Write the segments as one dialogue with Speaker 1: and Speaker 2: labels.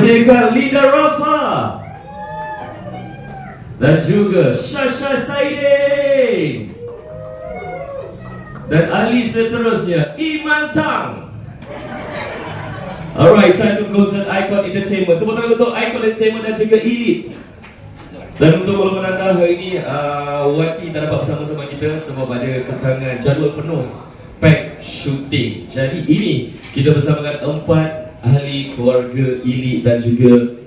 Speaker 1: Persilakan Linda Rafa dan juga Shasha Saidin, dan ahli seterusnya Iman Tang. Alright, time to konsert Icon Entertainment. Tepuk tangan untuk Icon Entertainment dan juga Elite. Dan untuk makluman anda, hari ini Wati tak dapat bersama-sama kita sebab ada kekangan jadual penuh pack shooting. Jadi ini kita bersamakan 4 ahli keluarga Elite dan juga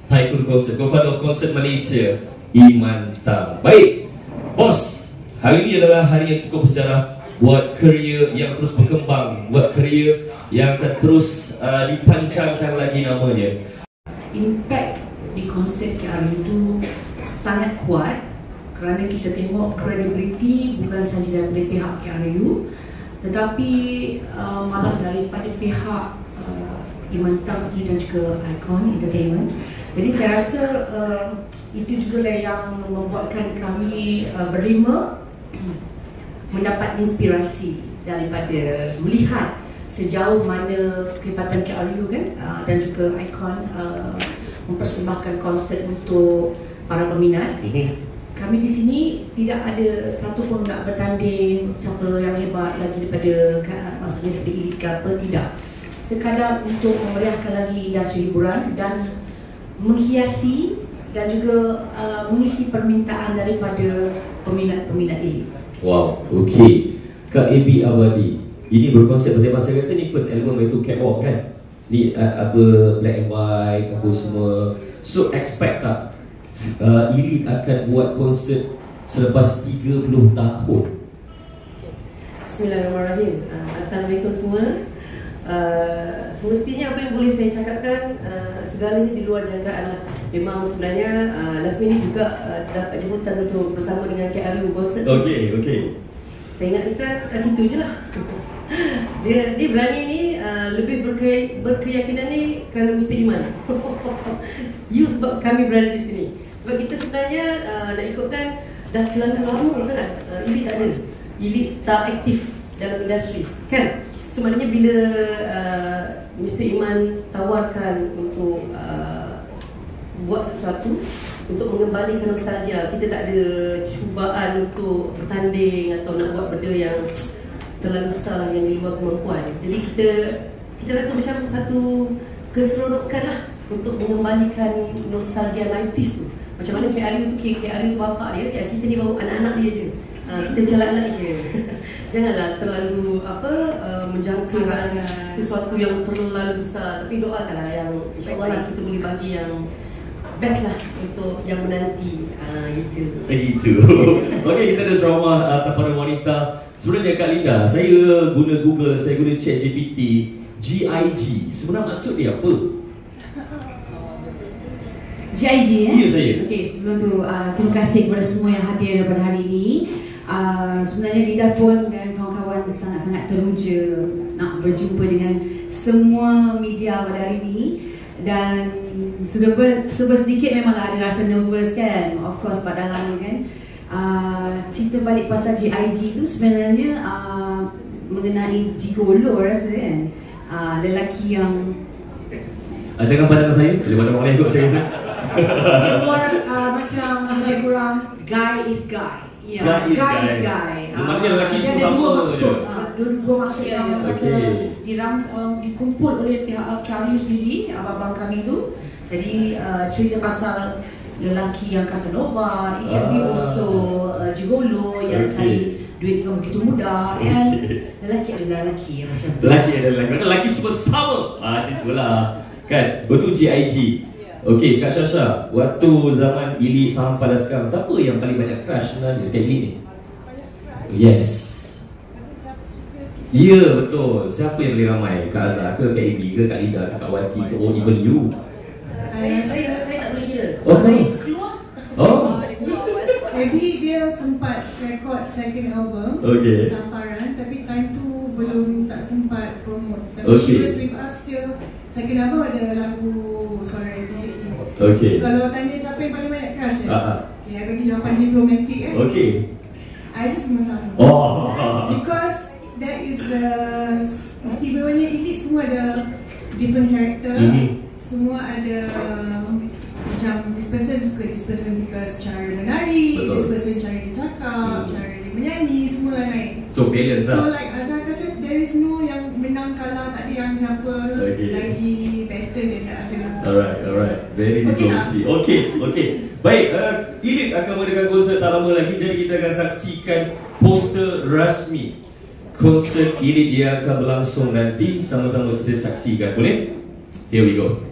Speaker 1: Tycoon Concert, co-founder of Concert Malaysia, Iman Tang. Baik, bos, hari ini adalah hari yang cukup bersejarah buat kerjaya yang terus berkembang, buat kerjaya yang akan terus dipancangkan lagi namanya.
Speaker 2: Impact di konsert KRU itu sangat kuat kerana kita tengok credibility bukan sahaja daripada pihak KRU tetapi malah daripada pihak Iman Tang sendiri dan juga Icon Entertainment. Jadi saya rasa itu juga lah yang membuatkan kami berlima mendapat inspirasi daripada melihat sejauh mana kehebatan KRU kan dan juga Icon mempersembahkan konsert untuk para peminat. Kami di sini tidak ada satu pun nak bertanding siapa yang hebat lagi daripada maksudnya daripada Elite ke apa, tidak. Sekadar untuk memeriahkan lagi industri hiburan dan menghiasi dan juga mengisi permintaan daripada peminat-peminat ini.
Speaker 1: Wow, okey. Kak AB Abadi, ini berkonsep bertema, saya rasa ni first album iaitu Catwalk kan? Ni apa black and white apa semua. So expect tak Elite akan buat konsert selepas 30 tahun?
Speaker 3: Bismillahirrahmanirrahim. Assalamualaikum semua. Semestinya apa yang boleh saya cakapkan, segalanya di luar jangkaan lah. Memang sebenarnya last minute juga dapat jemputan untuk bersama dengan KRU konsert.
Speaker 1: Okey.
Speaker 3: Saya ingatkan kat situ je lah. Dia berani ni lebih berkeyakinan ni kerana Mr. Iman. Sebab kami berada di sini. Sebab kita sebenarnya nak ikutkan dah terlalu lama sangat. Elite tak ada. Elite tak aktif dalam industri kan? So maknanya bila Mr. Iman tawarkan untuk buat sesuatu untuk mengembalikan nostalgia, kita tak ada cubaan untuk bertanding atau nak buat benda yang terlalu besar lah, yang di luar kemampuan. Jadi kita rasa macam satu keseronokan lah untuk mengembalikan nostalgia 90s tu. Macam mana KRU tu bapak dia, kita ni baru anak-anak dia je. Kita macam anak je. Janganlah terlalu menjangka sesuatu yang terlalu besar. Tapi doakanlah yang insyaAllah kita boleh bagi yang best lah untuk yang menanti. Gitu.
Speaker 1: Okey, kita ada drama tamparan wanita. Sebenarnya Kak Linda, saya guna Google, saya guna ChatGPT, GIG. Sebenarnya maksud dia apa?
Speaker 4: GIG
Speaker 1: Ya, saya.
Speaker 4: Okey, sebelum tu terima kasih kepada semua yang hadir pada hari ini. Sebenarnya Linda pun dan kawan-kawan sangat-sangat teruja nak berjumpa dengan semua media pada hari ini. Dan serba sedikit memanglah ada rasa nervous kan, of course pada dalamnya kan. Cerita balik pasal GIG tu sebenarnya mengenai gigolo rasa kan. Lelaki yang
Speaker 1: jangan pandang saya, boleh pandang orang lain ikut saya rasa.
Speaker 2: Macam lebih kurang guy is guy.
Speaker 1: Guy is guy. Maknanya lelaki semua sama je.
Speaker 2: Dua maksud yang dikumpul oleh pihak KRU sendiri, abang-abang kami tu. Jadi cerita pasal lelaki yang Casanova, it can be also gigolo yang cari duit yang begitu mudah. And lelaki adalah lelaki macam tu.
Speaker 1: Lelaki adalah lelaki. Lelaki semua sama. Macam itulah. Kan? Betul GIG. Okey, Kak Shasha, waktu zaman Elite sampai pada sekarang, siapa yang paling banyak crush sebenarnya dekat Elite ni? Yes. Ya, betul. Siapa yang paling ramai? Kak Azhar ke, Kak Ibi ke, Kak Linda ke, Kak Wati ke, or even you?
Speaker 3: Saya tak boleh kira.
Speaker 1: Oh.
Speaker 5: Maybe dia sempat record second album, Tamparan, tapi time tu belum tak sempat promote. Tapi she was with us still. Second album ada lagu Suara Bilik je. Kalau tanya siapa yang paling banyak crush saya bagi jawapan diplomatik kan. I rasa sama-sama. Because that is the istimewanya Elite, semua ada different character. semua ada macam this person suka this person because cara menari, this person cara dia cakap, cara dia menyanyi, semua lain.
Speaker 1: So balance lah.
Speaker 5: So like Azhar kata there is no yang menang kalah, tak ada yang siapa lagi better than the other.
Speaker 1: Alright, very diplomacy. Okay. Baik, Elite akan mengadakan konsert tak lama lagi, jadi kita akan saksikan poster rasmi konsert Elite yang akan berlangsung nanti. Sama-sama kita saksikan, boleh? Here we go.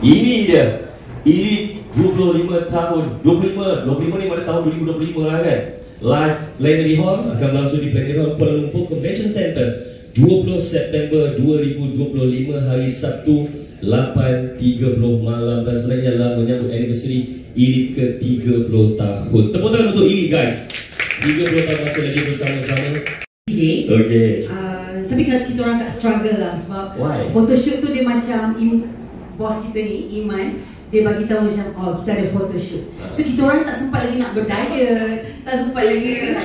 Speaker 1: Ini dia Elite 25 tahun 25 ni pada tahun 2025 lah kan. Live Plenary Hall akan berlangsung di Plenary Hall Kuala Lumpur Convention Center 20 September 2025 hari Sabtu 8.30 malam. Dan sebenarnya adalah menyambut anniversary Elite ke 30 tahun. Tepuk tangan untuk Elite guys. 30 tahun masih lagi bersama-sama. Okay.
Speaker 4: Tapi kita orang kat struggle lah sebab photoshoot tu dia macam bos kita ni, Iman, dia bagi tahu macam, oh kita ada photoshoot. So kita orang tak sempat lagi nak berdiet, tak sempat lagi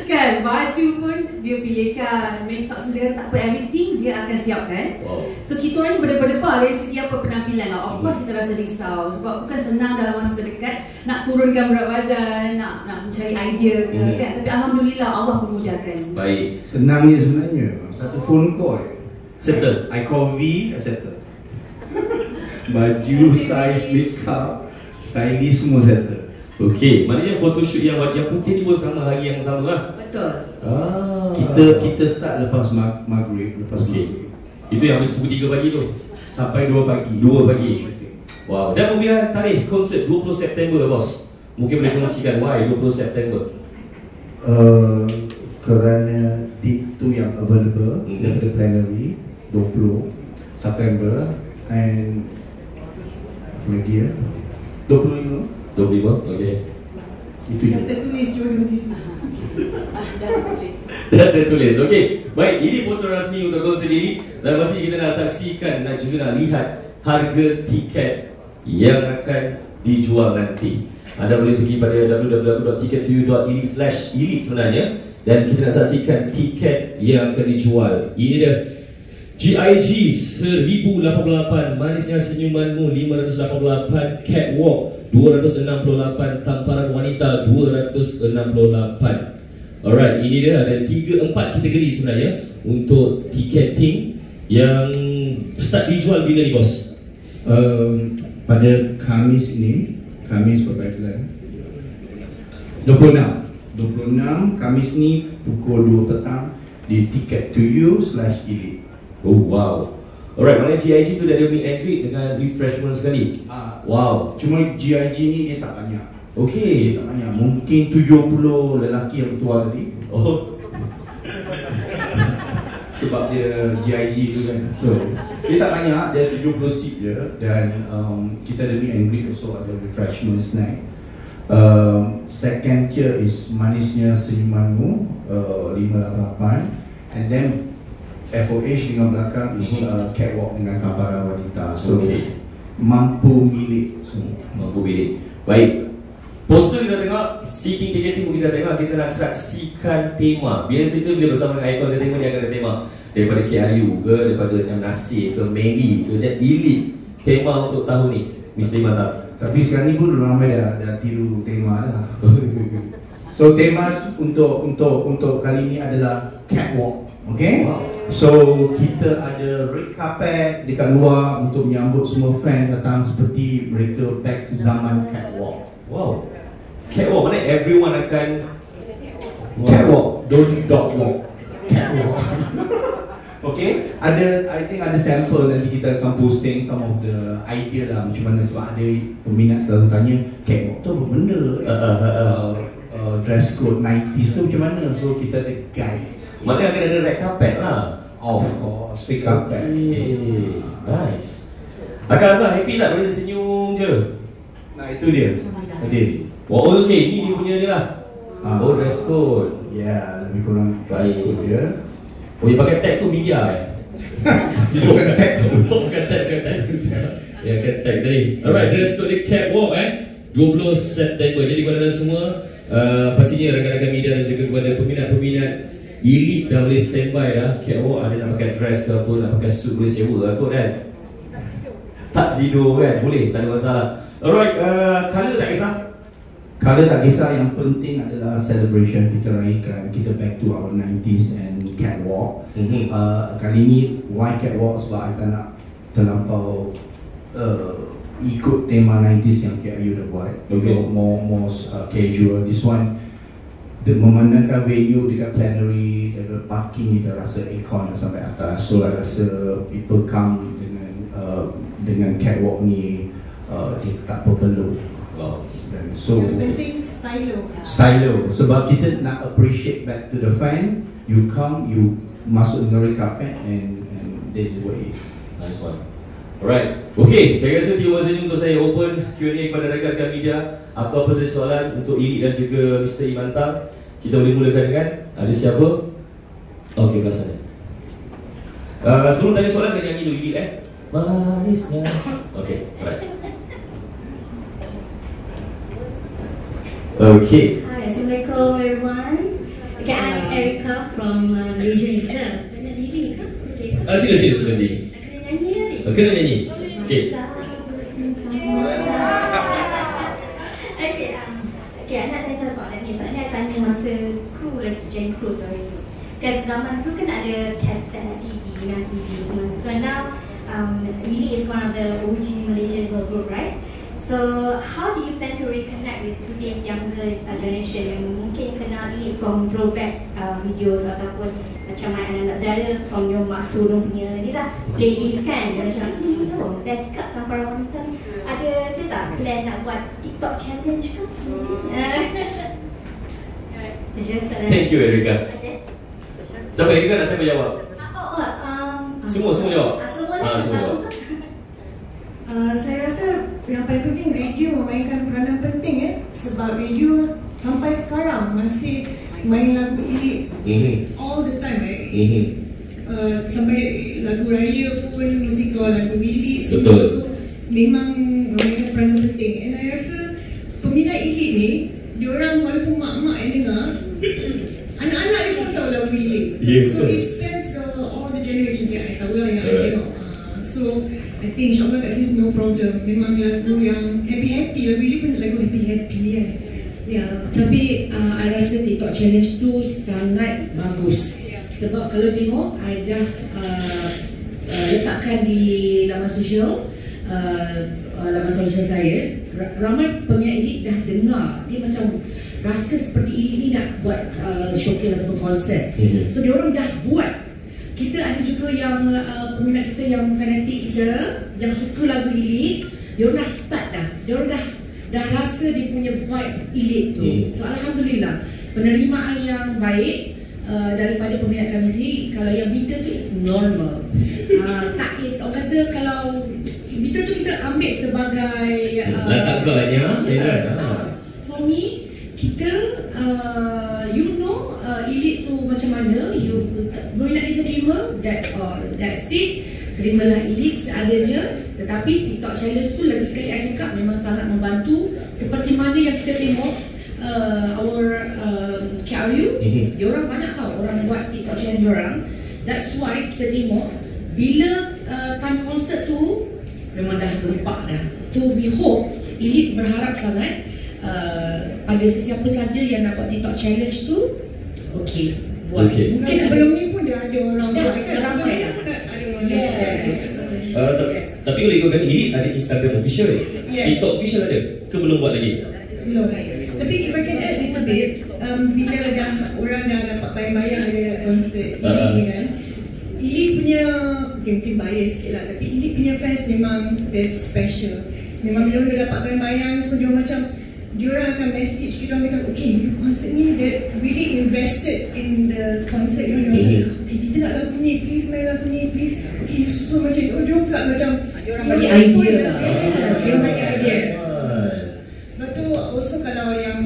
Speaker 4: kan, baju pun dia pilihkan, makeup semua tak apa, everything dia akan siapkan. So kita orang ni berdebar-debar dari segi apa penampilan lah. Of course kita rasa risau sebab bukan senang dalam masa terdekat nak turunkan berat badan, nak mencari idea ke kan. Tapi Alhamdulillah Allah memudahkan.
Speaker 6: Baik, senangnya sebenarnya satu phone call settle. I call V, I settle. Baju, size, makeup, stylist semua settle.
Speaker 1: Okay, maknanya photoshoot yang putih ni pun sama hari yang sama lah.
Speaker 4: Betul.
Speaker 6: Kita start lepas maghrib,
Speaker 1: Itu yang habis pukul 3 pagi tu
Speaker 6: sampai 2 pagi.
Speaker 1: 2 pagi. Wow. Dan pemilihan tarikh konsert 20 September bos. Mungkin boleh kongsikan why 20 September?
Speaker 6: Kerana date tu yang available daripada plenary 20 September and lagi 25,
Speaker 1: okay.
Speaker 6: Itu je.
Speaker 5: Tertulis jodoh di sini.
Speaker 1: Dah tertulis, okay. Baik, ini poster rasmi untuk konsert ini. Dan pasti kita nak saksikan dan juga nak lihat harga tiket yang akan dijual nanti. Anda boleh pergi pada www.tickettoyou.elite/elite sebenarnya. Dan kita nak saksikan tiket yang akan dijual. Ini dia GIG 1088, Manisnya Senyumanmu 588, Catwalk 268, Tamparan Wanita 268. Alright, ini dia ada 4 kategori sebenarnya untuk tiketing yang start dijual bila ni bos?
Speaker 6: Pada Khamis ini, Khamis perpailan 26 Khamis ni pukul 2 petang di tickettoyou/elite.
Speaker 1: Oh wow. Alright, mana GIG tu dah ada meet and greet dengan refreshment sekali. Wow.
Speaker 6: Cuma GIG ni dia tak banyak.
Speaker 1: Okay.
Speaker 6: Dia tak banyak. Mungkin 70 lelaki yang tua tadi.
Speaker 1: Oh.
Speaker 6: Sebab dia GIG tu kan. So dia tak banyak, dia 70 seat je. Dan kita ada meet and greet, also ada refreshment snack. Second tier is Manisnya Senyumanmu 588. And then FOH dengan belakang is Catwalk dengan Tamparan Wanita. So mampu milik semua.
Speaker 1: Mampu milik. Baik. Poster kita tengok, seating ticketing pun kita tengok. Kita nak saksikan tema. Biasa itu bila bersama dengan Icon Entertainment dia akan ada tema daripada KRU ke, daripada M. Nasir ke, Meli ke, dan Elite. Tema untuk tahun ni Mr. Iman tak?
Speaker 6: Tapi sekarang ni pun ramai dah tiru tema lah. So tema untuk kali ni adalah Catwalk. Okay?
Speaker 1: Wow.
Speaker 6: So kita ada red carpet dekat luar untuk menyambut semua fan datang seperti mereka back to zaman Catwalk.
Speaker 1: Wow. Catwalk mana everyone akan
Speaker 6: Catwalk, don't dog walk. Catwalk. Okay, I think ada sample nanti kita akan posting some of the idea lah macam mana, sebab ada peminat selalu tanya Catwalk tu apa benda? Dress code 90s tu macam mana? So kita ada guides.
Speaker 1: Mana akan ada red carpet lah.
Speaker 6: Of course, red carpet.
Speaker 1: Okay. Nice. Akak Azhar happy tak boleh senyum je?
Speaker 6: Nah itu dia.
Speaker 1: Oh okay, ni dia punya dia lah. Oh dress code.
Speaker 6: Ya, lebih kurang dress code dia.
Speaker 1: Oh yang pakai tag tu media
Speaker 6: Itu bukan tag.
Speaker 1: Bukan tag. Ya bukan tag tadi. Alright, dress code dia Catwalk 20 September. Jadi kepada anda semua, pastinya rakan-rakan media dan juga kepada peminat-peminat Elite dah boleh standby dah. Catwalk ada nak pakai dress ke apa, nak pakai suit boleh sewa lah kot kan. Tuxedo kan, boleh, tak ada masalah. Alright, colour tak kisah?
Speaker 6: Colour tak kisah, yang penting adalah celebration, kita raikan, kita back to our 90s and catwalk. Kali ni why catwalk? Sebab I tak nak terlampau ikut tema 90s yang KRU dah buat. Okay. More casual. This one memandangkan venue dekat plenary, dekat parking ni dah rasa aircon sampai atas. So I rasa people come dengan catwalk ni dia tak perlu. Dan so
Speaker 5: yang penting
Speaker 6: stylo. Sebab kita nak appreciate back to the fan. You come, you masuk dengan red carpet and this is what it is.
Speaker 1: Nice one. Alright, okay, saya rasa tiba masa ni untuk saya open Q&A kepada rakan-rakan media. Apa-apa saja soalan untuk Elite dan juga Mr. Imantang, kita boleh mulakan dengan ada siapa? Okay, belakang sana. Sebelum tanya soalan, kena nyanyi dulu Elite manisnya. Okay, alright. Okay.
Speaker 7: Hi, Assalamualaikum everyone. Okay, I'm Erica from Malaysia Reserve. Nak diri ke?
Speaker 1: Sila Di.
Speaker 7: Kena nyanyi tadi?
Speaker 1: Kena nyanyi. Okay.
Speaker 7: Okay, nak tanya soalan ni. Soalan ni I tanya masa kru lagi, jadi kru tu hari tu. Because zaman dulu kan ada kaset, CD, TV semua. So now, Elite is one of the OG Malaysian girl group, right? So, how do you plan to reconnect with today's younger generation yang mungkin kenal Elite from throwback videos ataupun macam anak-anak saudara from your Maksu punya ni lah, playlist kan? Dia macam, best kat tanpa orang wanita ni. Ada ke tak plan nak buat TikTok challenge ke?
Speaker 1: Thank you Erica. Siapa Erica nak saya jawab? Semua jawab? Semua jawab.
Speaker 5: Saya rasa yang paling penting radio memainkan peranan penting sebab radio sampai sekarang masih main lagu Elite all the time sampai lagu raya pun mesti keluar lagu Elite. So memang memainkan peranan penting. And I rasa peminat Elite ni, diorang walaupun mak-mak yang dengar, anak-anak dia pun tahu lagu Elite. So it spans all the generations yang I tahu lah, yang I tengok. So I think insyaAllah kat sini no problem. Memang lagu yang happy-happy. Lagu ini pun lagu happy-happy kan.
Speaker 2: Ya, tapi I rasa TikTok challenge tu sangat bagus. Sebab kalau tengok, I dah letakkan di laman sosial saya. Ramai peminat Elite dah dengar. Dia macam rasa seperti Elite ni nak buat showcase ataupun konsert. So diorang dah buat. Kita ada juga yang peminat kita yang fanatik kita yang suka lagu Elite, diorang dah start dah. Diorang dah rasa dia punya vibe Elite tu. So alhamdulillah, penerimaan yang baik daripada peminat kami sendiri. Kalau yang Beatle tu is normal. Tak, orang kata kalau Beatle tu kita ambil sebagai for me, kita you know Elite tu macam mana, peminat kita terima, that's all, that's it. Terimalah Elite seadanya. Tetapi TikTok challenge tu lagi sekali saya cakap memang sangat membantu. Seperti mana yang kita tengok our KRU, diorang banyak tau orang buat TikTok challenge diorang. That's why kita tengok bila time concert tu memang dah berlipat dah. So we hope, Elite berharap sangat pada sesiapa saja yang nak buat TikTok challenge tu, okay, buat.
Speaker 5: Mungkin sebelum ni pun dia ada orang buat kan.
Speaker 2: Ramai dah.
Speaker 1: Tapi kalau ikutkan Elite ada Instagram official, TikTok official ada ke belum buat lagi?
Speaker 5: Belum. Tapi if I can add little bit, bila dah orang dah dapat bayang-bayang ada konsert ni kan, Elite punya, mungkin bias sikit lah, tapi Elite punya fans memang best special. Memang bila dia dapat bayang-bayang, so dia macam diorang akan message kita, orang kata okay, konsert ni they really invested in the concert. Dia macam okay, kita nak lagu ni, please main lagu ni, please. Okay, so macam diorang pula macam
Speaker 2: diorang bagi idea lah.
Speaker 5: Diorang bagi idea. Sebab tu also kalau yang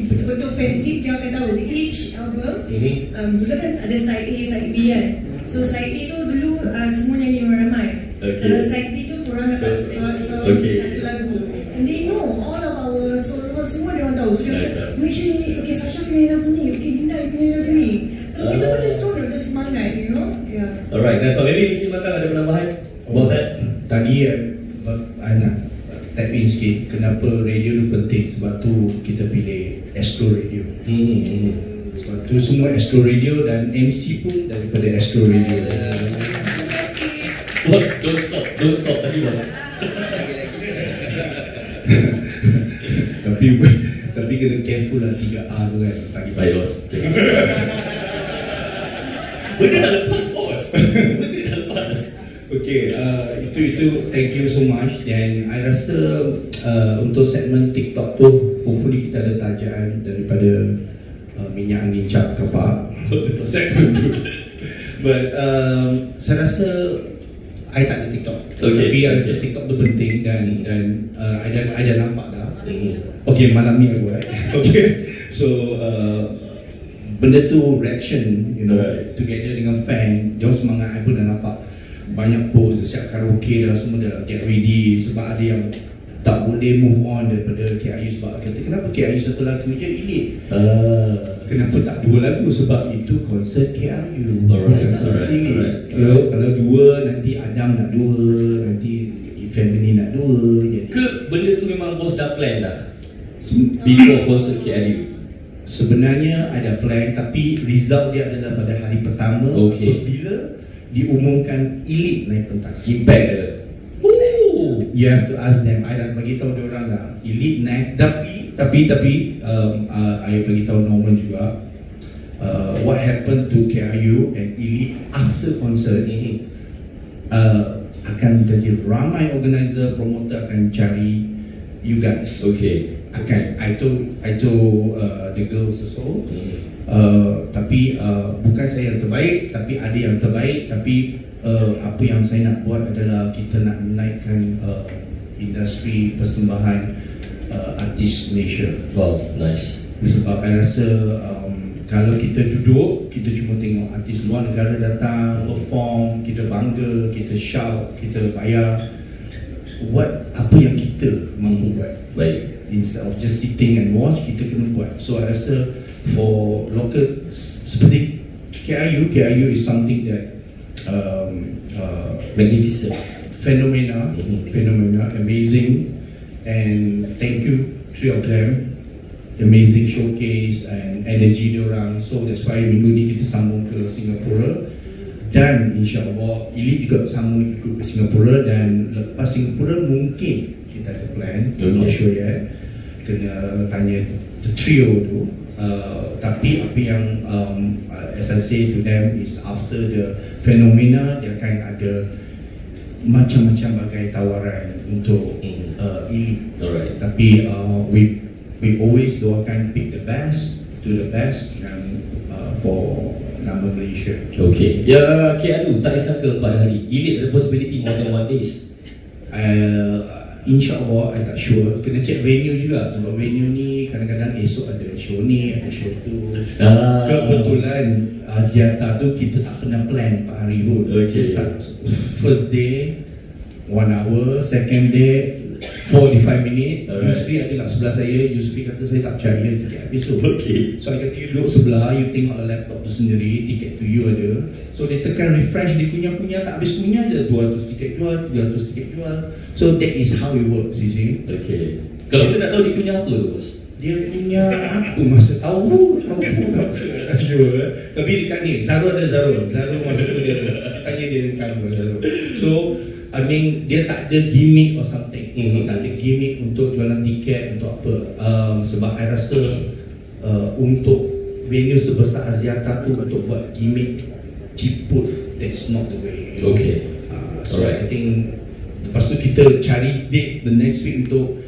Speaker 5: betul-betul fans ni, dia akan tahu each album dulu kan ada side A, side B kan. So side A tu dulu semua nyanyi orang ramai. Kalau side B tu seorang dapat satu lagu. And they know all of our solo, semua dia orang tahu. So dia macam, make sure ni, okay Sasha punya lagu ni, okay Linda punya lagu ni. So kita just want to semangat, you know. Yeah.
Speaker 1: Alright, so maybe Mr. Matang ada penambahan about that?
Speaker 6: Tadi nak tap in sikit, kenapa radio tu penting, sebab tu kita pilih Astro Radio. Sebab tu semua Astro Radio dan MC pun daripada Astro Radio.
Speaker 1: Bos, don't stop tadi bos.
Speaker 6: Tapi kena careful lah 3R tu kan.
Speaker 1: Baik bos. Benda dah lepas bos. Benda dah lepas.
Speaker 6: Okay, itu thank you so much. Dan I rasa untuk segmen TikTok tu, hopefully kita ada tajaan daripada minyak angin cap kapak untuk segmen tu. But saya rasa I tak ada TikTok. Tapi I rasa TikTok tu penting dan I dah nampak dah. Okay, malam ni aku okay. So benda tu reaction, you know, together dengan fan. Dia semangat. I pun dah nampak banyak post, siap karaoke dah, semua dah get ready. Sebab ada yang tak boleh move on daripada KIU sebab kata kenapa KIU satu lagu je Elite, kenapa tak dua lagu, sebab itu konsert KIU. Alright. Kalau dua nanti Adam nak dua, nanti family nak dua.
Speaker 1: Ke benda tu memang bos dah plan dah before konsert KIU?
Speaker 6: Sebenarnya ada plan, tapi result dia adalah pada hari pertama. Bila diumumkan Elite naik pentas,
Speaker 1: impact dia.
Speaker 6: You have to ask them. I dah bagi tahu dia orang dah Elite naik, tapi I bagi tahu Norman juga what happened to KIU and Elite after concert. Akan jadi ramai organizer, promoter akan cari you guys.
Speaker 1: Okay.
Speaker 6: I told the girls also. Tapi bukan saya yang terbaik, tapi ada yang terbaik. Tapi apa yang saya nak buat adalah kita nak menaikkan industri persembahan artis Malaysia.
Speaker 1: Wow, nice.
Speaker 6: Sebab saya rasa kalau kita duduk, kita cuma tengok artis luar negara datang perform, kita bangga, kita shout, kita bayar. Apa yang kita mampu buat.
Speaker 1: Baik.
Speaker 6: Instead of just sitting and watch, kita kena buat. So I rasa for local seperti KIU is something that
Speaker 1: magnificent,
Speaker 6: phenomena, amazing, and thank you three of them, amazing showcase and energy diorang. So that's why minggu ni kita sambung ke Singapura dan insyaAllah Elite juga sambung ikut ke Singapura, dan lepas Singapura mungkin kita ada plan. Not sure yet, kena tanya the trio tu. Tapi apa yang as I say to them is after the phenomena, dia akan ada macam-macam bagai tawaran untuk Elite. Tapi we always doakan pick the best to the best dan for nama Malaysia.
Speaker 1: Okay. Ya, KIU tak sangka pada hari Elite ada possibility more than 1 days.
Speaker 6: InsyaAllah, I tak sure. Kena check venue juga. Sebab venue ni kadang-kadang esok ada show ni, ada show tu. Kebetulan Aziata tu kita tak pernah plan per hari pun. First day 1 hour, second day 45 minit. Yusri ada kat sebelah saya. Yusri kata saya tak percaya tiket habis tu. So I kata you duduk sebelah, you tengok laptop tu sendiri, tiket tu you ada. So dia tekan refresh, dia kunyah-kunyah, tak habis kunyah je 200 tiket jual, 300 tiket jual. So that is how it works, you see.
Speaker 1: Okay. Kalau kita nak tahu dia kunyah apa tu bos?
Speaker 6: Dia kunyah apa masa tahu apa. Tapi dekat ni Zarul masa tu dia tanya dia dekat Zarul. So I mean dia tak ada gimmick or something. Tak ada gimmick untuk jualan tiket untuk apa. Sebab I rasa untuk venue sebesar Aziata tu untuk buat gimmick ciput, that's not the way.
Speaker 1: Okay.
Speaker 6: So I think lepas tu kita cari date the next week untuk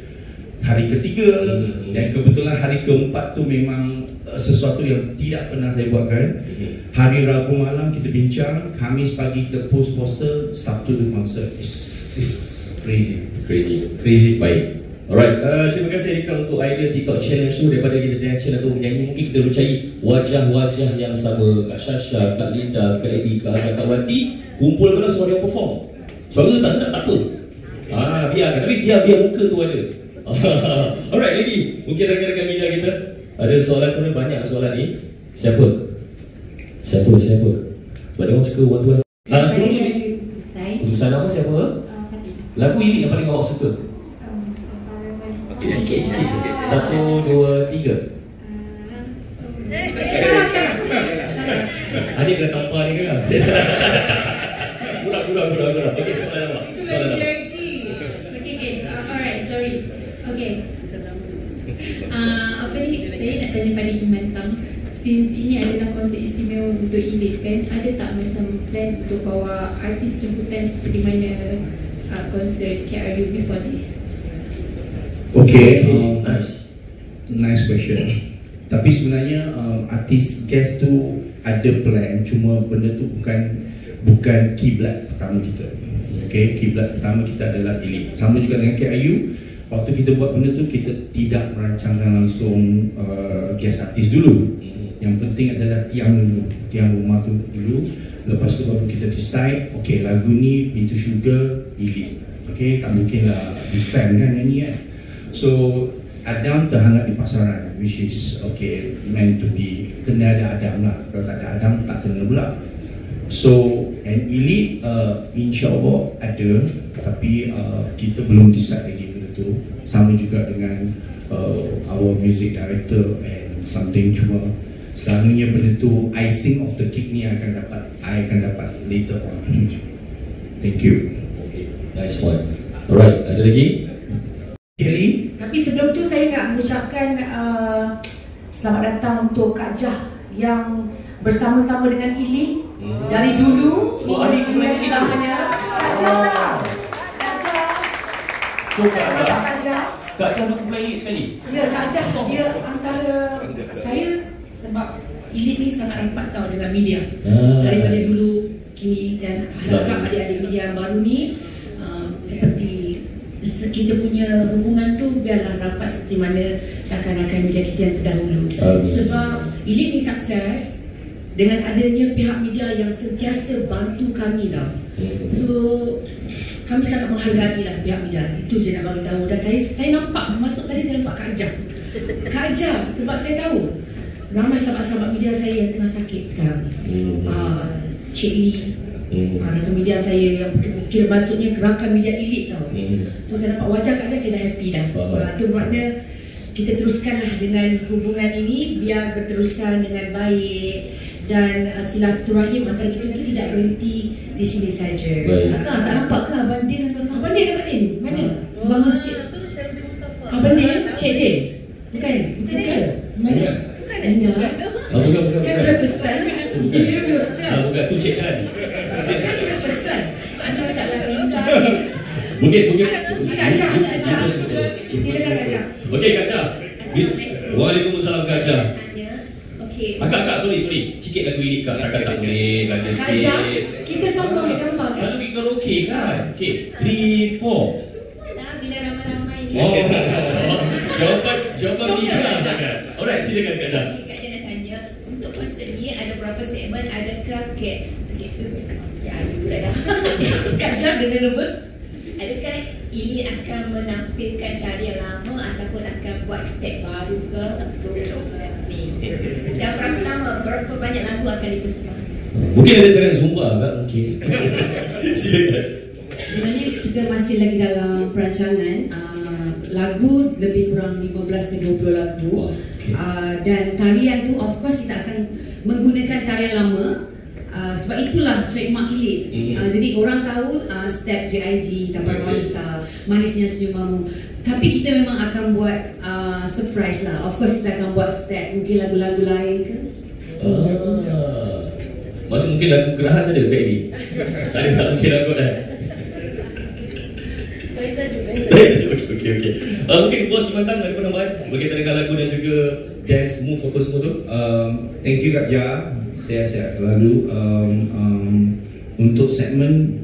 Speaker 6: hari ketiga. Dan kebetulan hari keempat tu memang sesuatu yang tidak pernah saya buatkan. Hari Rabu malam kita bincang, Khamis pagi kita post poster, Sabtu tu konsert. It's crazy. Baik.
Speaker 1: Alright, terima kasih Rika untuk idea TikTok challenge tu. Daripada kita dance channel tu menyanyi, mungkin kita mencari wajah-wajah yang sama. Kak Shasha, Kak Linda, Kak Eddie, Kak Azakawati, kumpulkan suara yang perform. Suara tak sedap tak apa. Biarkan, tapi biar muka tu ada. Alright, lagi mungkin rakan-rakan media kita ada soalan banyak soalan ni. Siapa Siapa? Sebab dia orang suka one-to-one. Sebelum ni Putusan nama siapa? Lagu ini yang paling awak suka? Sikit. 1, 2, 3. Adik kena tampar ni kan? Kurang. Okay, soalan awak.
Speaker 4: Okay, alright, sorry. Okay. Apa ni, saya nak tanya pada Iman Tang. Since ini adalah konsert istimewa untuk Elite kan, ada tak macam plan untuk bawa artis jemputan seperti mana konsert KRU before this?
Speaker 6: Okay, nice question. Tapi sebenarnya artis guest tu ada plan, cuma benda tu bukan kiblat pertama kita. Okay, kiblat pertama kita adalah Elite. Sama juga dengan KRU. Waktu kita buat benda tu, kita tidak merancangkan langsung guest artis dulu. Yang penting adalah tiang rumah tu dulu. Lepas tu baru kita decide, okay, lagu ni Pintu Sugar Elite. Okay, tak mungkin lah defend kan nyanyi kan. So Adam terhangat di pasaran, which is okay, meant to be. Kena ada Adam lah. Kalau tak ada Adam, tak kena pula. So and Elite insyaAllah ada. Tapi kita belum decide lagi benda tu. Sama juga dengan our music director and something, cuma selalunya benda tu icing of the cake ni I akan dapat later on. Thank you.
Speaker 1: Okay, nice one. Alright, ada lagi?
Speaker 6: Kelly?
Speaker 2: Tapi sebelum tu saya nak mengucapkan selamat datang untuk Kak Jah yang bersama-sama dengan Elite dari dulu.
Speaker 1: Adik tu main film.
Speaker 2: Kak Jah.
Speaker 1: So Kak Jah dulu main Elite sekali?
Speaker 2: Ya, Kak Jah dia antara saya, sebab Elite ni sangat rapat tau dengan media daripada dulu kini, dan harap adik-adik media yang baru ni seperti kita punya hubungan tu biarlah rapat seperti mana rakan-rakan media kita yang terdahulu. Sebab Elite ni sukses dengan adanya pihak media yang sentiasa bantu kami tau. So kami sangat menghargai lah pihak media. Itu je nak bagi tahu. Dan saya nampak masuk tadi, saya nampak Kak Jah sebab saya tahu ramai sahabat-sahabat media saya yang tengah sakit sekarang. Cik Lee, rakan media saya yang kira maksudnya gerakan media Elite tau. So saya nampak wajah Kak Jah, saya dah happy dah. Itu makna kita teruskanlah dengan hubungan ini biar berterusan dengan baik, dan silaturahim antara kita tidak berhenti di sini saja.
Speaker 4: Tak nampak ke Abang Din dan Abang
Speaker 2: Din? Mana?
Speaker 4: Bangun sikit.
Speaker 2: Abang Din? Cik Din? Bukan? Mana? Bukan. Bukan pesan.
Speaker 1: Bukan tu Cik kan?
Speaker 2: Bukan pesan. Ada masalah rendah.
Speaker 1: Mungkin
Speaker 2: Kak Jah. Silakan Kak Jah.
Speaker 1: Okey Kak Jah. Waalaikumsalam Kak Jah. Kak, sorry. Sikit lagu ini Kak. Kakak tak boleh lagu sikit.
Speaker 2: Kak Jah, kita selalu ambil gambar kan?
Speaker 1: Selalu pergi karaoke kan? Okay, 3, 4.
Speaker 7: Mana bila ramai-ramai ni.
Speaker 1: Jawapan Libra sangat. Alright, silakan Kak Jah.
Speaker 7: Kak Jah nak tanya, untuk konsert ni ada berapa segmen? Adakah
Speaker 2: Kak Jah dengan nervous?
Speaker 7: Adakah Elite akan menampilkan tarian lama ataupun akan buat step baru ke untuk ni? Dan berapa banyak lagu akan dipersembahkan?
Speaker 1: Mungkin ada tarian Zumba tak? Mungkin. Silakan.
Speaker 4: Sebenarnya kita masih lagi dalam perancangan. Lagu lebih kurang 15 ke 20 lagu. Dan tarian tu of course kita akan menggunakan tarian lama. Sebab itulah trademark Elite. Jadi orang tahu step JIG, Tamparan Wanita, Manisnya Senyumamu. Tapi kita memang akan buat surprise lah. Of course kita akan buat step, mungkin lagu-lagu lain ke.
Speaker 1: Maksud mungkin lagu Gerahas ada ke ini? Tak mungkin lagu dah. Okay. Mungkin bos Simantang ada penambahan berkaitan dengan lagu dan juga dance move apa semua tu?
Speaker 6: Thank you Kak Jah. Sihat-sihat selalu. Untuk segmen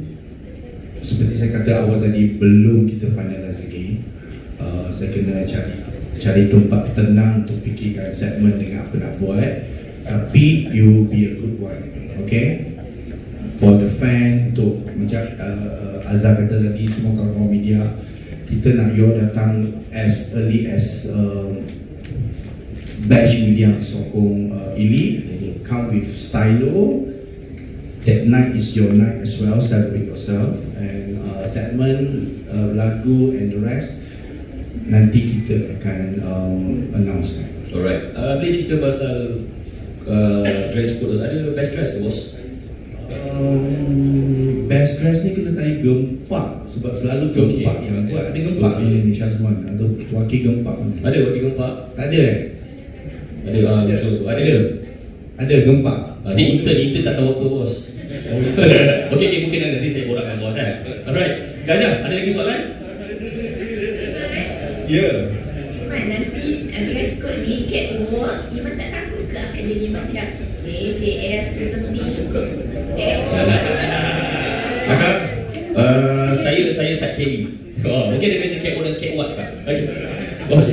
Speaker 6: seperti saya kata awal tadi, belum kita finalize lagi. Saya kena cari tempat tenang untuk fikirkan segmen dengan apa nak buat. Tapi you will be a good one, okay? For the fan, untuk macam Azhar kata tadi, semua kawan-kawan media, kita nak you datang as early as batch media sokong Elite. come with stylo. That night is your night as well, celebrate yourself. And segment, lagu and the rest nanti kita akan announce.
Speaker 1: Alright, boleh cerita pasal dress code. Ada best dress ke bos?
Speaker 6: Best dress ni kena tanya Gempak, sebab selalu Gempak yang buat. Ada Gempak ni Syazwan atau wakil Gempak ni?
Speaker 1: Ada wakil Gempak?
Speaker 6: Tak ada
Speaker 1: Ada, betul tu.
Speaker 6: Ada Gempak.
Speaker 1: Dia intern tak tahu apa bos. Okay, mungkin nanti saya borak dengan bos. Alright, Gajah, ada lagi soalan?
Speaker 6: Ya.
Speaker 8: Nanti dress code ni catwalk, Iman tak takut ke akan jadi macam JS seperti
Speaker 1: Kakak, saya Sat Kelly. Mungkin ada beza catwalk dan catwalk tak? Okay, bos.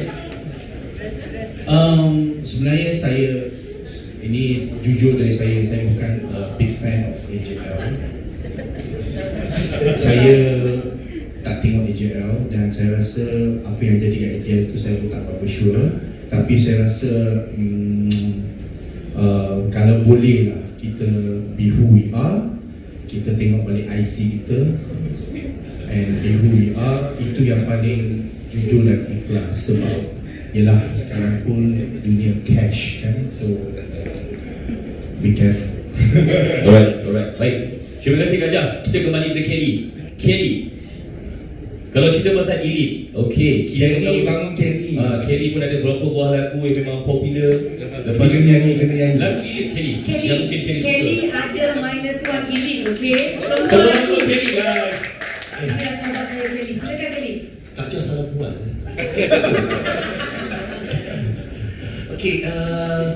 Speaker 6: Sebenarnya saya, ini jujur dari saya bukan big fan of AJL. Saya tak tengok AJL dan saya rasa apa yang jadi kat AJL tu saya pun tak berapa sure. Tapi saya rasa kalau boleh lah kita be who we are, kita tengok balik IC kita and be who we are, itu yang paling jujur dan ikhlas. Sebab yalah sekarang pun dunia cash kan, so be careful.
Speaker 1: Alright. Baik. Terima kasih Gajah. Kita kembali ke Kelly. Kelly, kalau cerita pasal Elite, okay,
Speaker 6: Kelly bangun Kelly.
Speaker 1: Kelly pun ada beberapa buah lagu yang memang popular. Lepas
Speaker 6: kena nyanyi.
Speaker 1: Lagu Elite Kelly. Yang mungkin Kelly suka.
Speaker 3: Kelly ada -1 Elite, okay?
Speaker 1: Tolong ikut Kelly guys.
Speaker 3: Ya, sahabat saya Kelly. Silakan Kelly.
Speaker 9: Kacau salah buat. Okay,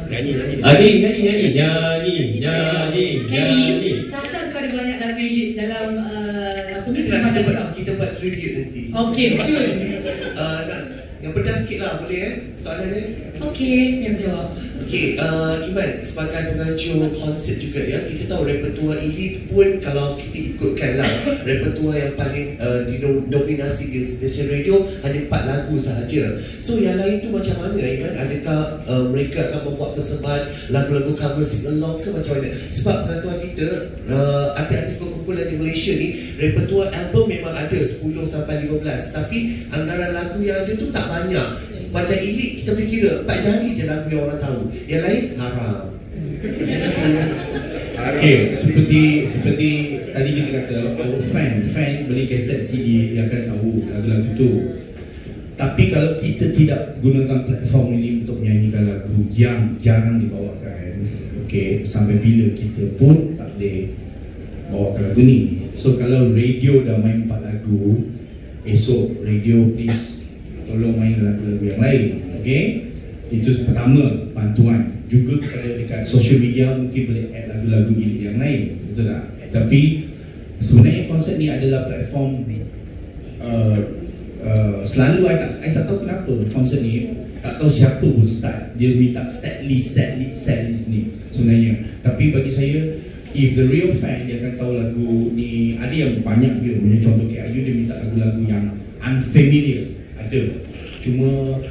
Speaker 9: nyanyi.
Speaker 3: Kelly, siapa kau ada banyak lagu Elite dalam apa ni?
Speaker 9: Kita buat tribute nanti.
Speaker 3: Okay, sure.
Speaker 9: Yang pedas sikit lah, boleh soalan dia?
Speaker 3: Okay, yang jawab.
Speaker 9: Okay, Iman, sebagai pengajar konsert juga ya, kita tahu repertoire Elite pun kalau kita ikutkan lah, repertoire yang paling didominasi di stesen radio hanya 4 lagu sahaja. So yang lain tu macam mana Iman? Adakah mereka akan membuat persembahan lagu-lagu cover sing along ke macam mana? Sebab pengetahuan kita, artis-artis berkumpulan di Malaysia ni, repertoire album memang ada 10 sampai 15, tapi anggaran lagu yang ada tu tak banyak. Macam Elite kita boleh kira 4 jari je lagu yang orang tahu, yang lain haram.
Speaker 6: Okay, seperti tadi kita kata, our fan beli kaset CD, dia akan tahu lagu-lagu tu. Tapi kalau kita tidak gunakan platform ini untuk menyanyikan lagu yang jarang dibawakan, okay, sampai bila kita pun tak boleh bawakan lagu ni. So kalau radio dah main 4 lagu, esok radio please tolong main lagu-lagu yang lain, okay? Itu pertama, bantuan. Juga kepada dekat social media mungkin boleh add lagu-lagu Elite yang lain, betul tak? Tapi sebenarnya konsep ni adalah platform. Selalu I tak tahu kenapa konsep ni, tak tahu siapa pun start, dia minta set list ni sebenarnya. Tapi bagi saya, if the real fan, dia akan tahu lagu ni. Ada yang banyak dia, macam contoh KIU dia minta lagu-lagu yang unfamiliar, ada. Cuma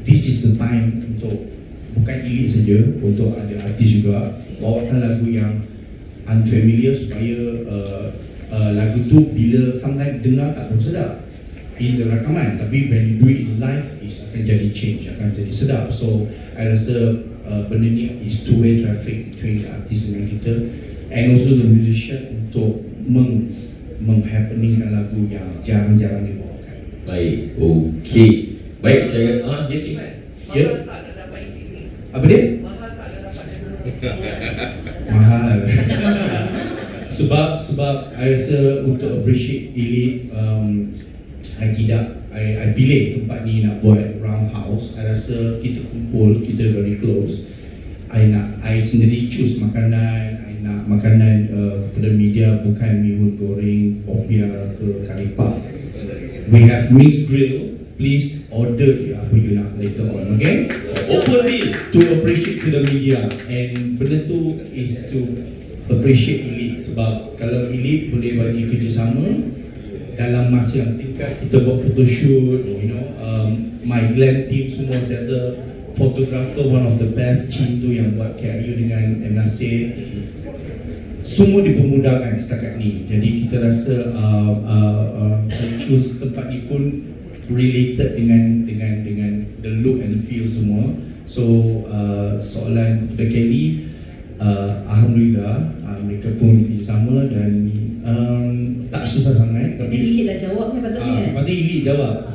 Speaker 6: this is the time untuk bukan Elite saja, untuk ada artis juga bawakan lagu yang unfamiliar supaya lagu tu bila sometimes dengar tak terlalu sedap in the rakaman, tapi when you do it in live is akan jadi change, akan jadi sedap. So I rasa benda ni is two-way traffic between artis dengan kita and also the musician untuk menghappeningkan lagu yang jarang-jarang dibawakan.
Speaker 1: Baik, okey. Baik, saya rasa dia Kiman.
Speaker 6: Ya. Apa dia? Mahal. Sebab I rasa untuk appreciate Elite, I pilih tempat ni nak buat roundhouse. I rasa kita kumpul, kita very close. I sendiri choose makanan. I nak makanan kepada media bukan mihun goreng, popia ke karipap. We have mixed grill. Please order apa you nak later on, okay?
Speaker 1: Open deal
Speaker 6: to appreciate to the media, and benda tu is to appreciate Elite. Sebab kalau Elite boleh bagi kerjasama dalam masa yang singkat, kita buat photoshoot, you know, my glam team semua settle fotografer, one of the best, Cintu yang buat KRU dengan M. Nasir. Semua dipermudahkan setakat ni. Jadi kita rasa saya choose tempat ni pun related dengan the look and feel semua. So soalan The Kelly, alhamdulillah mereka pun kerjasama dan tak susah sangat.
Speaker 4: Tapi Ilik lah jawab kan patutnya.
Speaker 6: Patut Ilik jawab.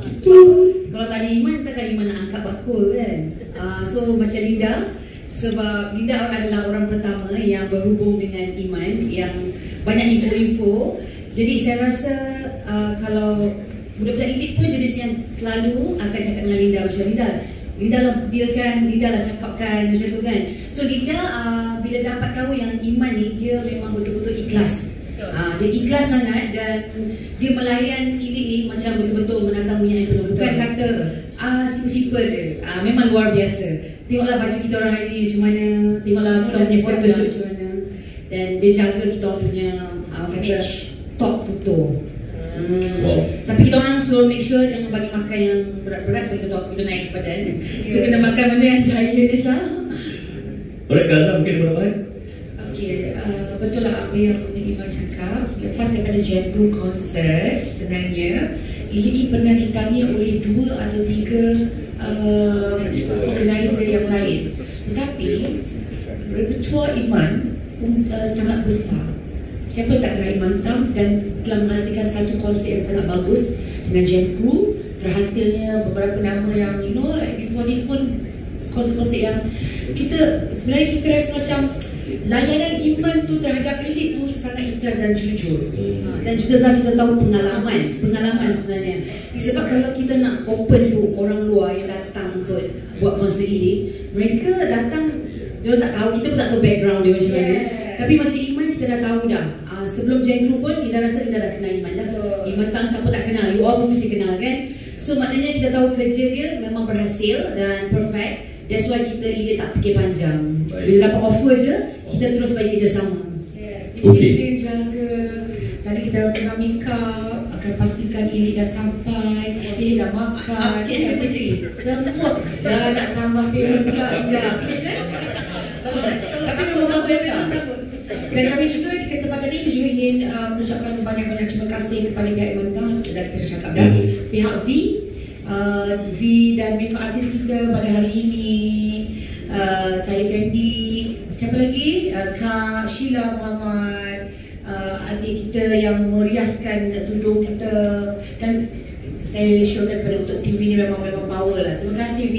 Speaker 4: Kalau tadi Iman, takkan Iman nak angkat bakul kan. So macam Linda, sebab Linda adalah orang pertama yang berhubung dengan Iman, yang banyak info-info. Jadi saya rasa kalau budak-budak Ilik pun jenis yang selalu akan cakap dengan Linda macam Linda lah dealkan, Linda lah cakapkan macam tu kan. So Linda bila dapat tahu yang Iman ni, dia memang betul-betul ikhlas. Dia ikhlas sangat dan dia melayan Ilik ni macam betul-betul menantang minyak yang penuh. Bukan kata simple-simple je, memang luar biasa. Tengoklah baju kita orang hari ni macam mana, tengoklah kita punya photoshoot macam mana. Dan dia jaga kita punya kata top to. Wow. Tapi kita orang selalu make sure jangan bagi makan yang berat-berat sebab kita naik badan. So kena makan benda yang diet lah.
Speaker 1: Alright, Gaza mungkin ada tambahan?
Speaker 2: Okay, betul lah apa yang Iman cakap. Lepas daripada Jambul Concert, sebenarnya ini pernah ditanya oleh 2 atau 3 organizer yang lain. Tetapi repertoire Iman sangat besar. Siapa tak kenal Iman Tam, dan telah menghasilkan satu konsep yang sangat bagus dengan Jam Crew. Terhasilnya beberapa nama yang like before this pun konsep-konsep yang kita sebenarnya kita rasa macam layanan Iman tu terhadap Ilik tu sangat ikhlas dan jujur.
Speaker 4: Dan juga Zah, kita tahu pengalaman sebenarnya. Sebab kalau kita nak open tu orang luar yang datang untuk buat konsert Ilik, mereka datang, dia tak tahu, kita pun tak tahu background dia macam mana. Tapi macam Iman kita dah tahu dah. Sebelum Jengru pun Linda rasa Linda dah kenal Iman dah. Iman Tang siapa tak kenal, you all pun mesti kenal kan. So maknanya kita tahu kerja dia memang berhasil dan perfect. That's why kita Ilik tak fikir panjang. Bila dapat offer je, kita terus bagi kerjasama.
Speaker 2: Disiplin jaga. Tadi kita kena make up, akan pastikan Ilik dah sampai, Ilik dah makan, semua. Dah nak tambah payment pula Linda. Tapi memang besar. Dan kami juga di kesempatan ini juga ingin mengucapkan banyak-banyak terima kasih kepada pihak Iman sudah kita cakap dah. Pihak V dan Mifa artis kita pada hari ini, saya Fendi, siapa lagi? Kak Sheila Muhammad, adik kita yang meriaskan tudung kita, dan saya syorkan pada untuk TV ni memang power lah. Terima kasih V.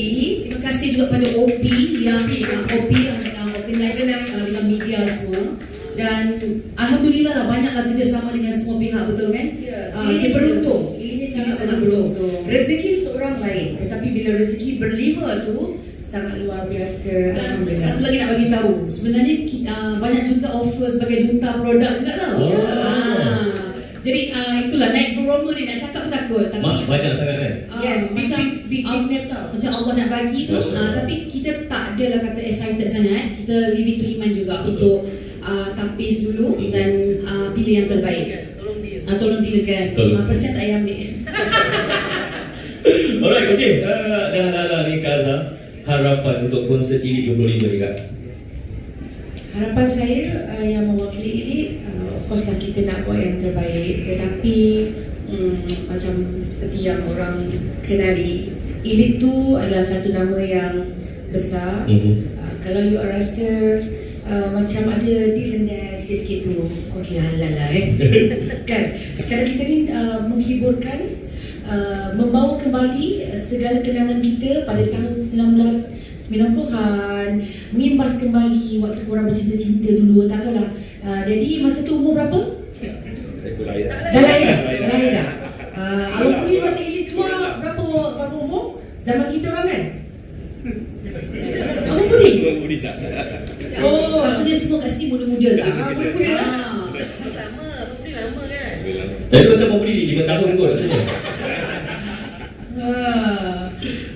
Speaker 4: Terima kasih juga pada OP yang organizer dengan media semua. Dan alhamdulillah lah banyaklah kerjasama dengan semua pihak, betul kan?
Speaker 2: Ini beruntung. Ini sangat beruntung. Rezeki seorang lain, tetapi bila rezeki berlima tu sangat luar biasa. Alhamdulillah.
Speaker 4: Satu lagi nak bagi tahu, sebenarnya banyak juga offer sebagai duta produk juga tau. Jadi itulah naik beroma ni, nak cakap pun takut. Tapi
Speaker 1: banyak sangat kan?
Speaker 2: Yes, big name tau.
Speaker 4: Macam Allah nak bagi tu, tapi kita tak adalah kata excited sangat. Kita leave it to Iman juga untuk tapis dulu dan pilih yang terbaik. Tolong dealkan. Persen tak payah ambil.
Speaker 1: Alright, okay. Dah ni Kak Azhar, harapan untuk konsert ini 25 ni Kak?
Speaker 2: Harapan saya yang mewakili ini, of course lah kita nak buat yang terbaik. Tetapi macam seperti yang orang kenali, Ilik tu adalah satu nama yang besar. Kalau you rasa macam ada this and that sikit-sikit tu, okey halal lah kan. Sekarang kita ni menghiburkan, membawa kembali segala kenangan kita pada tahun 1990-an, mengimbas kembali waktu korang bercinta-cinta dulu, tak tahu lah. Jadi masa tu umur berapa? Dah lahir dah. Abang Puri masa Ilik keluar berapa umur? Zaman kita orang kan? Abang Puri?
Speaker 4: Oh, maksudnya semua kat sini muda-muda lah.
Speaker 2: Muda-muda lah.
Speaker 3: Lama, Abang Puri lama kan?
Speaker 1: Tapi masa Abang Puri ni 5 tahun kot rasanya.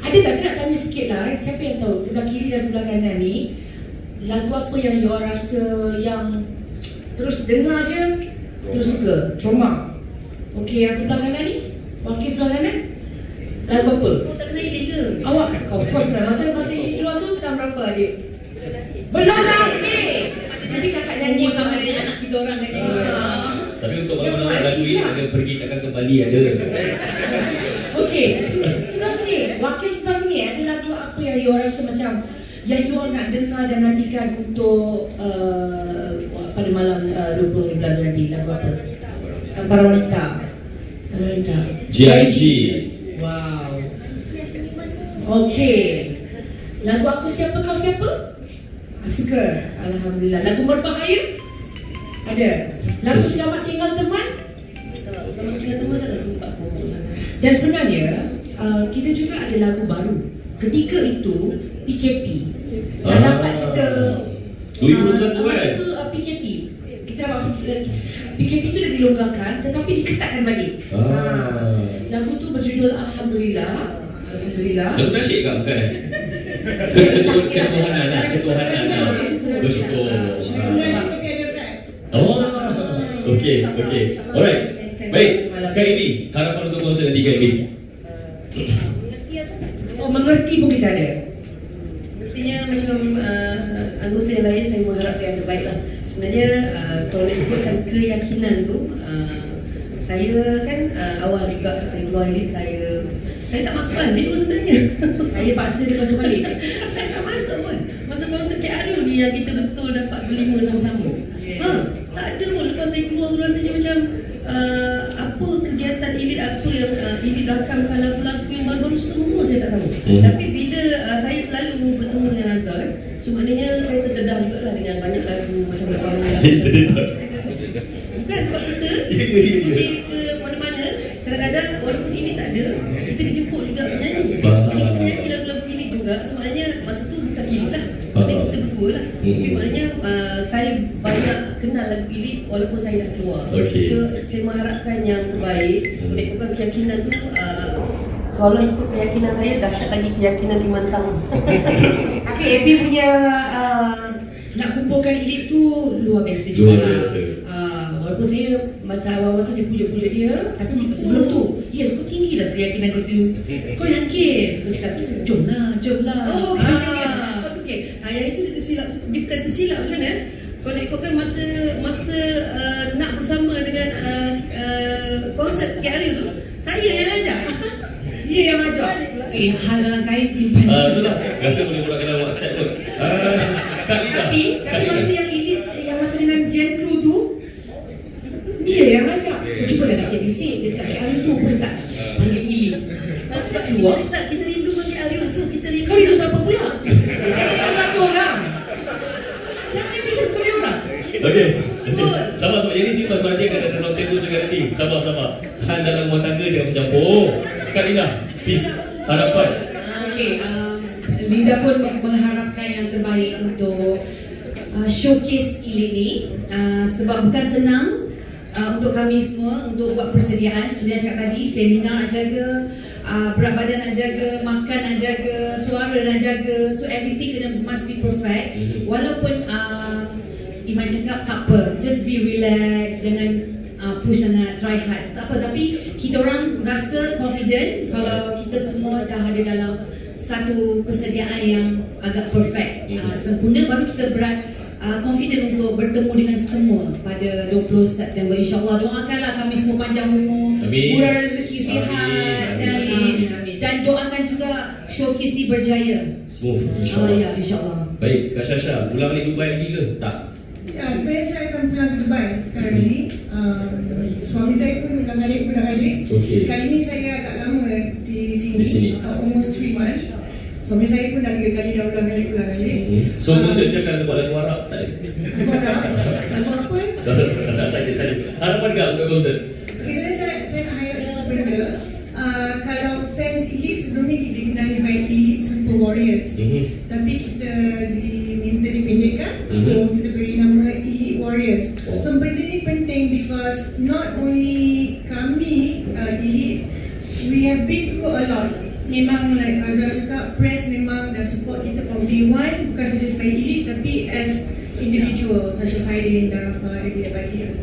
Speaker 2: Ada tak saya nak tanya sikit lah, siapa yang tahu sebelah kiri dan sebelah kanan ni lagu apa yang you rasa yang terus dengar je terus suka, trauma? Okey, yang sebelah kanan ni, wakil sebelah kanan, lagu apa?
Speaker 3: Tak kenal Ilik ke?
Speaker 2: Awak? Of course lah, masa
Speaker 3: tu tahun berapa adik? Belum lagi. Nanti kakak nyanyi
Speaker 8: sama dengan anak kita orang kat nyanyi.
Speaker 1: Tapi untuk malam-malam lagu ini ada pergi takkan kembali ada.
Speaker 3: Okey. Sebelah sini, wakil sebelah sini ada lagu apa yang you rasa macam yang you nak dengar dan nantikan untuk pada malam 20 hari bulan nanti, lagu apa? Para wanita. Para wanita.
Speaker 1: GIG.
Speaker 3: Wow. Okey. Lagu Aku Siapa Kau Siapa? Suka. Alhamdulillah. Lagu Berbahaya? Ada. Lagu Selamat Tinggal Teman? Selamat Tinggal Teman tak sempat promo sangat. Dan sebenarnya kita juga ada lagu baru. Ketika itu PKP dah dapat kita
Speaker 1: 2021 kan?
Speaker 3: itu PKP. Kita dapat PKP itu dah dilonggarkan tetapi diketatkan balik. Lagu tu berjudul Alhamdulillah. Alhamdulillah.
Speaker 1: Lagu nasyid ke bukan? Ketuhanan lah. Ketuhanan lah. Bersyukur. Oh, okey, okey. Alright. Baik, Kak Edi, harapan untuk konsert nanti Kak Edi.
Speaker 3: Oh, mengerti pun kita ada.
Speaker 10: Mestinya macam anggota yang lain saya mengharapkan yang terbaik lah. Sebenarnya kalau nak ikutkan keyakinan tu, saya kan awal juga saya keluar elite, saya tak masuk balik pun sebenarnya.
Speaker 3: Saya paksa dia masuk balik.
Speaker 10: Saya tak masuk pun. Masa konsert KRU ni yang kita betul dapat berlima sama-sama. Tak ada pun. Lepas saya keluar tu rasanya macam apa kegiatan elite, apa yang elite rakamkan lagu-lagu yang baru-baru, semua saya tak tahu. Tapi bila saya selalu bertemu dengan Azhar kan, sebenarnya saya terdedah juga lah dengan banyak lagu macam lagu
Speaker 1: Saya terdedah.
Speaker 10: Bukan sebab kita pergi ke mana-mana, kadang-kadang walaupun ini tak ada, kita dijemput juga menyanyi. Jadi kita nyanyi lagu-lagu ini juga, sebenarnya masa tu bukan elite lah, kita berdua lah. Tapi maknanya saya banyak kenal lagu elite walaupun saya dah keluar. So saya mengharapkan yang terbaik. Ikutkan keyakinan tu, kalau ikut keyakinan saya, dahsyat lagi keyakinan Iman Tang.
Speaker 3: Tapi Abby punya nak kumpulkan elite tu luar biasa juga.
Speaker 1: Luar biasa.
Speaker 3: Walaupun saya masa awal-awal tu saya pujuk-pujuk dia, tapi sebelum tu, ya kau tinggi lah keyakinan kau tu. Kau yakin? Kau cakap, jom lah.
Speaker 10: Oh, okey. Yang itu dia tersilap macam mana? Kalau nak ikutkan masa nak bersama dengan konsert KRU tu, saya yang ajak.
Speaker 3: Dia yang ajak. Hal dalam kain simpan.
Speaker 1: Betul tak? Rasa boleh buat dalam WhatsApp tu. Kak Lida.
Speaker 3: Tapi masa yang elite, yang masa dengan Gen Crew tu, dia yang ajak. Cuba dah bisik-bisik dekat KRU tu pun tak panggil elite.
Speaker 10: Sebab keluar kita rindu bagi KRU tu. Kita rindu.
Speaker 3: Kau rindu siapa pula? Satu orang. Jangan rindu sebagai orang.
Speaker 1: Okey. Sabar. Jadi sini Mas Wadi akan datang table juga nanti. Sabar. Hal dalam rumah tangga jangan bercampur. Kak Lida, peace. Harapan.
Speaker 4: Okey, Linda pun mengharapkan yang terbaik untuk showcase elite ni, sebab bukan senang untuk kami semua untuk buat persediaan. Seperti yang cakap tadi, stamina nak jaga, berat badan nak jaga, makan nak jaga, suara nak jaga. So everything must be perfect. Walaupun Iman cakap tak apa, just be relax, jangan push sangat, try hard, tak apa. Tapi kita orang rasa confident kalau kita semua dah ada dalam satu persediaan yang agak perfect, sempurna, baru kita confident untuk bertemu dengan semua pada 20 September. InsyaAllah, doakanlah kami semua panjang umur, murah rezeki, sihat, dan doakan juga showcase ni berjaya.
Speaker 1: Smooth, insyaAllah.
Speaker 4: Ya, insyaAllah.
Speaker 1: Baik, Kak Syasha, pulang balik Dubai lagi ke? Tak?
Speaker 5: Ya, saya akan pulang ke Dubai sekarang ni. Suami saya pun dah balik. Kali ni saya agak lama di sini. Almost 3 months. Suami saya pun dah 3 kali dah ulang kali.
Speaker 1: So konsert dia akan buat lagu Arab? Tak ada?
Speaker 5: Lagu apa?
Speaker 1: Tak, saja. Harapan tak untuk konsert?
Speaker 5: Saya nak highlight satu benda. Kalau fans elite sebelum ni dikenali sebagai elite super warriors, tapi kita diminta dipendekkan, so kita beri nama elite warriors. So benda ni penting because not only kami elite, we have been through a lot. Memang like Azhar cakap, press memang dah support kita from day one, bukan saja sebagai elite tapi as individual, such as Haidin, Darafa, Adil, Abadi,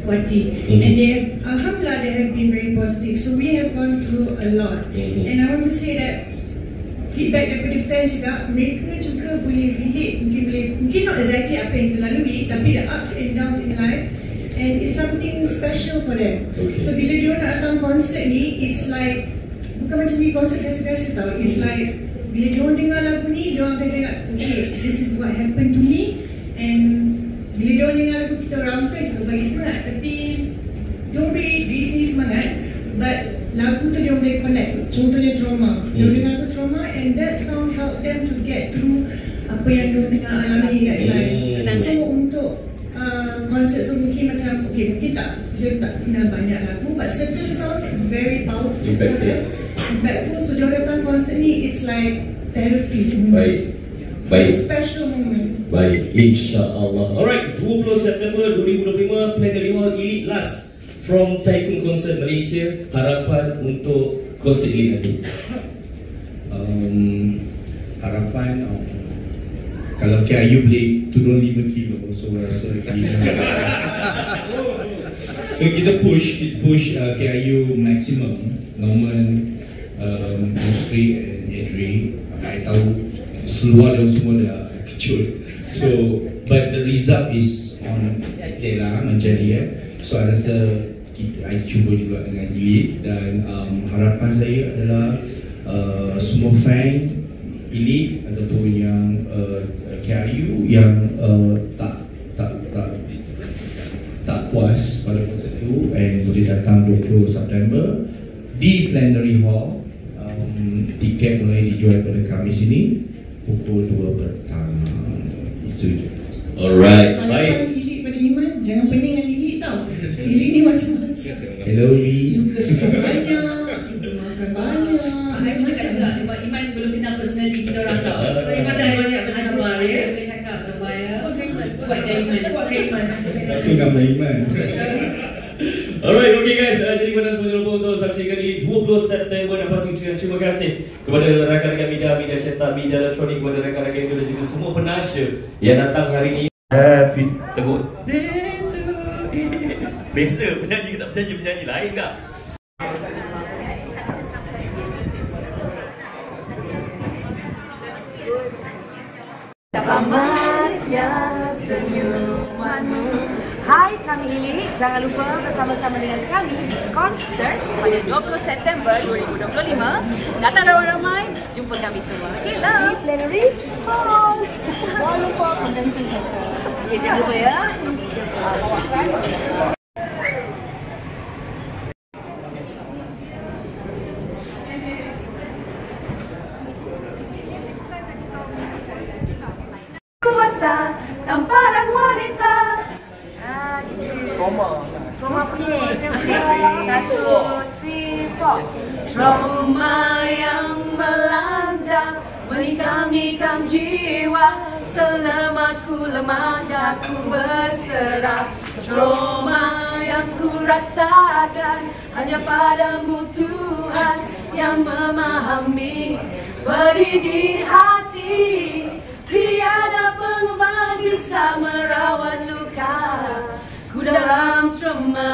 Speaker 5: Wati. And they have, alhamdulillah, they have been very positive. So we have gone through a lot. And I want to say that feedback daripada fans juga, mereka juga boleh relate, mungkin not exactly apa yang kita lalui, tapi the ups and downs in life, and it's something special for them. So bila dia nak datang konsert ni, it's like bukan macam ni konsert biasa-biasa tau. It's like bila dia dengar lagu ni, dia akan cakap, okay, this is what happened to me, and bila dia dengar lagu kita orang kan juga bagi semangat, tapi don't beri diri sendiri semangat, but lagu tu dia boleh connect. Contohnya Trauma, dia dengar lagu Trauma, and that song help them to get through apa yang dia tengah alami kat life. So untuk konsert so mungkin macam, okay, mungkin dia tak kenal banyak lagu, but certain songs is very powerful, impactful. So dia datang konsert ni, it's like therapy.
Speaker 1: Baik.
Speaker 5: Special moment.
Speaker 1: Baik, insya-Allah. Alright, 20 September 2025, Plenary Hall Elite Last from Tycoon Concert Malaysia. Harapan untuk konsert ini nanti.
Speaker 6: Harapan kalau KIU boleh turun 5 kilo, so rasa so kita push KIU maximum. Norman, Musri and Edri, I tahu seluar dan semua dah kecut. So, but the result is on Lela menjadi so I rasa I cuba juga dengan Elite, dan harapan saya adalah semua fan Elite ataupun yang KIU yang tak puas pada konsert itu, and boleh datang 20 September di Plenary Hall. Tiket mulai dijual pada Khamis ini pukul 2 petang. Itu je.
Speaker 1: Alright, baik.
Speaker 5: Harapan Elite pada Iman, jangan pening dengan Elite tau. Elite ni macam-macam.
Speaker 6: Hello Lee.
Speaker 5: Suka banyak, suka makan banyak.
Speaker 10: Saya cakap juga, Iman belum kenal personality kita orang tau. Iman dah banyak bersabar ya. Dia cakap sabar ya. Buat dia Iman.
Speaker 6: Itu nama Iman.
Speaker 1: Alright, okay guys, jadi kepada semua lupa untuk saksikan ini 20 September, dan pasti ucapkan terima kasih kepada rakan-rakan media cetak, media elektronik, kepada rakan-rakan itu dan juga semua penaja yang datang hari ini. Happy teguh. Biasa penyanyi ke tak penyanyi lain tak?
Speaker 11: Pamasnya senyumanmu. Hai, kami Elite. Jangan lupa bersama-sama dengan kami di konsert pada 20 September 2025. Datang ramai-ramai, jumpa kami semua. Okay, love. Di Plenary Hall. Jangan lupa convention center. Okay, jangan lupa ya. Kuasa tamparan wanita. Trauma punya. 1, 2, 3, 4. Trauma yang melanda menikam-nikam jiwa, selamaku lemah dan ku berserah. Trauma yang ku rasakan hanya padamu Tuhan yang memahami. Beri di hati, tiada pengubah bisa merawat luka ku dalam trauma.